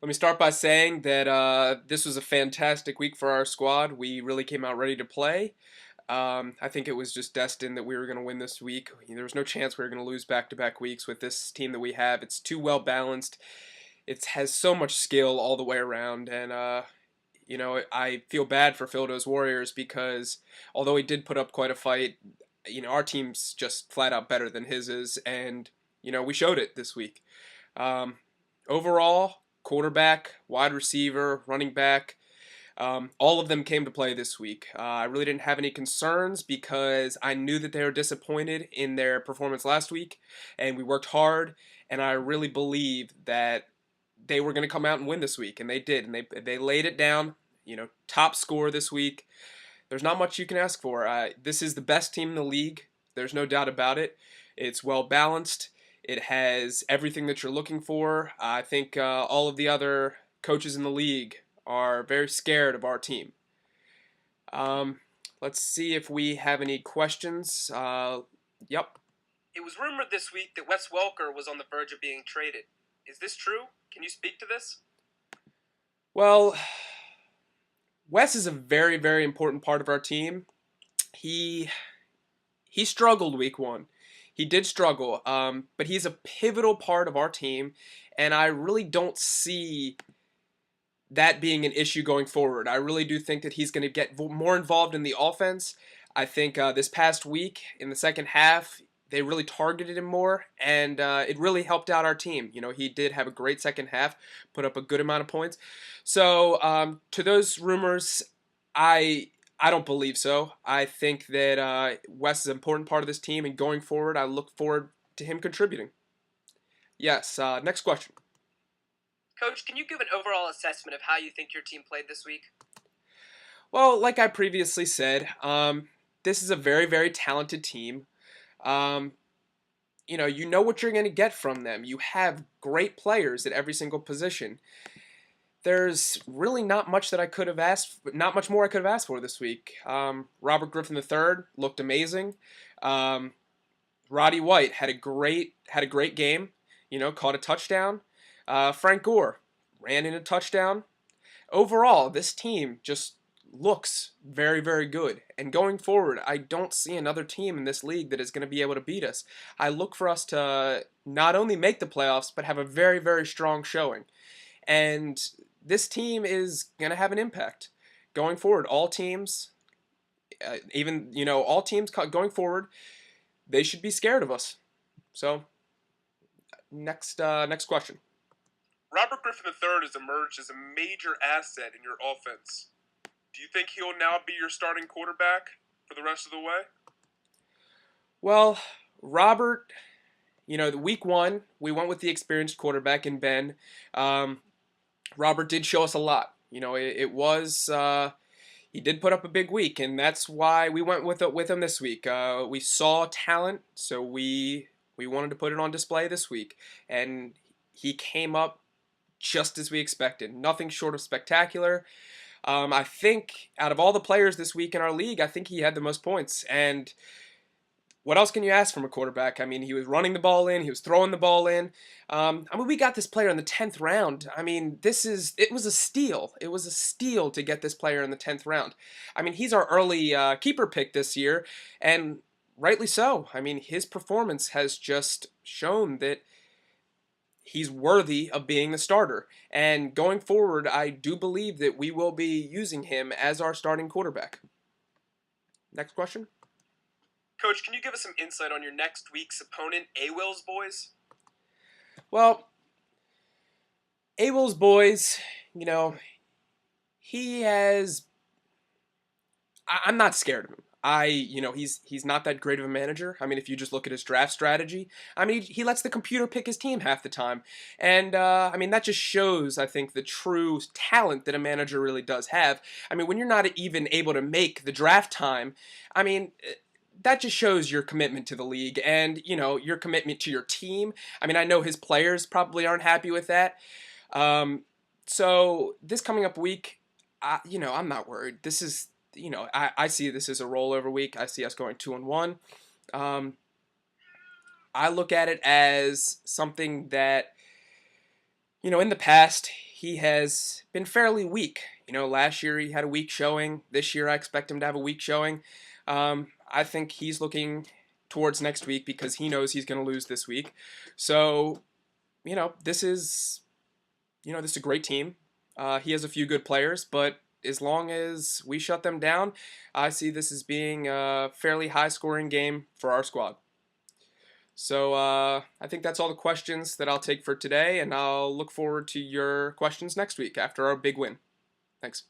Let me start by saying that this was a fantastic week for our squad. We really came out ready to play. I think it was just destined that we were going to win this week. There was no chance we were going to lose back-to-back weeks with this team that we have. It's too well balanced. It has so much skill all the way around, and I feel bad for Fildo's Warriors because although he did put up quite a fight, our team's just flat out better than his is, and we showed it this week. Um, Overall, quarterback, wide receiver, running back, all of them came to play this week. I really didn't have any concerns because I knew that they were disappointed in their performance last week, and we worked hard, and I really believe that they were going to come out and win this week, and they did, and they laid it down. Top score this week. There's not much you can ask for. This is the best team in the league. There's no doubt about it. It's well balanced. It has everything that you're looking for. I think all of the other coaches in the league are very scared of our team. Um, let's see if we have any questions. Yep. It was rumored this week that Wes Welker was on the verge of being traded. Is this true? Can you speak to this? Well, Wes is a very, very important part of our team. He he struggled week one. He did struggle, but he's a pivotal part of our team, and I really don't see that being an issue going forward. I really do think that he's going to get more involved in the offense. I think this past week in the second half, they really targeted him more, and it really helped out our team. He did have a great second half, put up a good amount of points. So to those rumors, I don't believe so. I think that Wes is an important part of this team, and going forward, I look forward to him contributing. Yes. Next question. Coach, can you give an overall assessment of how you think your team played this week? Well, like I previously said, this is a very, very talented team. Um, you know what you're going to get from them. You have great players at every single position. There's really not much that I could have asked, not much more I could have asked for this week. Robert Griffin III looked amazing. Um, Roddy White had a great game. Caught a touchdown. Frank Gore ran in a touchdown. Overall, this team just looks very, very good. And going forward, I don't see another team in this league that is going to be able to beat us. I look for us to not only make the playoffs, but have a very, very strong showing. And this team is going to have an impact going forward. All teams, all teams going forward, they should be scared of us. So, next question. Robert Griffin III has emerged as a major asset in your offense. Do you think he'll now be your starting quarterback for the rest of the way? Well, Robert, the week one, we went with the experienced quarterback in Ben. Um, Robert did show us a lot. It was he did put up a big week, and that's why we went with him this week. We saw talent, so we wanted to put it on display this week, and he came up just as we expected. Nothing short of spectacular. I think out of all the players this week in our league, I think he had the most points. And what else can you ask from a quarterback? I mean, he was running the ball in, he was throwing the ball in. We got this player in the 10th round. I mean, it was a steal. It was a steal to get this player in the 10th round. I mean, he's our early keeper pick this year, and rightly so. I mean, his performance has just shown that he's worthy of being the starter. And going forward, I do believe that we will be using him as our starting quarterback. Next question. Coach, can you give us some insight on your next week's opponent, A-Will's boys? Well, Abel's boys, you know, he has. I'm not scared of him. He's not that great of a manager. I mean, if you just look at his draft strategy, I mean, he lets the computer pick his team half the time, and I mean that just shows, I think, the true talent that a manager really does have. I mean, when you're not even able to make the draft time, I mean. That just shows your commitment to the league and, your commitment to your team. I mean, I know his players probably aren't happy with that. Um, so this coming up week, I'm not worried. This is, I see this as a rollover week. I see us going 2-1. Um, I look at it as something that, in the past he has been fairly weak. Last year he had a weak showing. This year I expect him to have a weak showing. I think he's looking towards next week because he knows he's going to lose this week. So, this is this is a great team. He has a few good players, but as long as we shut them down, I see this as being a fairly high-scoring game for our squad. So I think that's all the questions that I'll take for today, and I'll look forward to your questions next week after our big win. Thanks.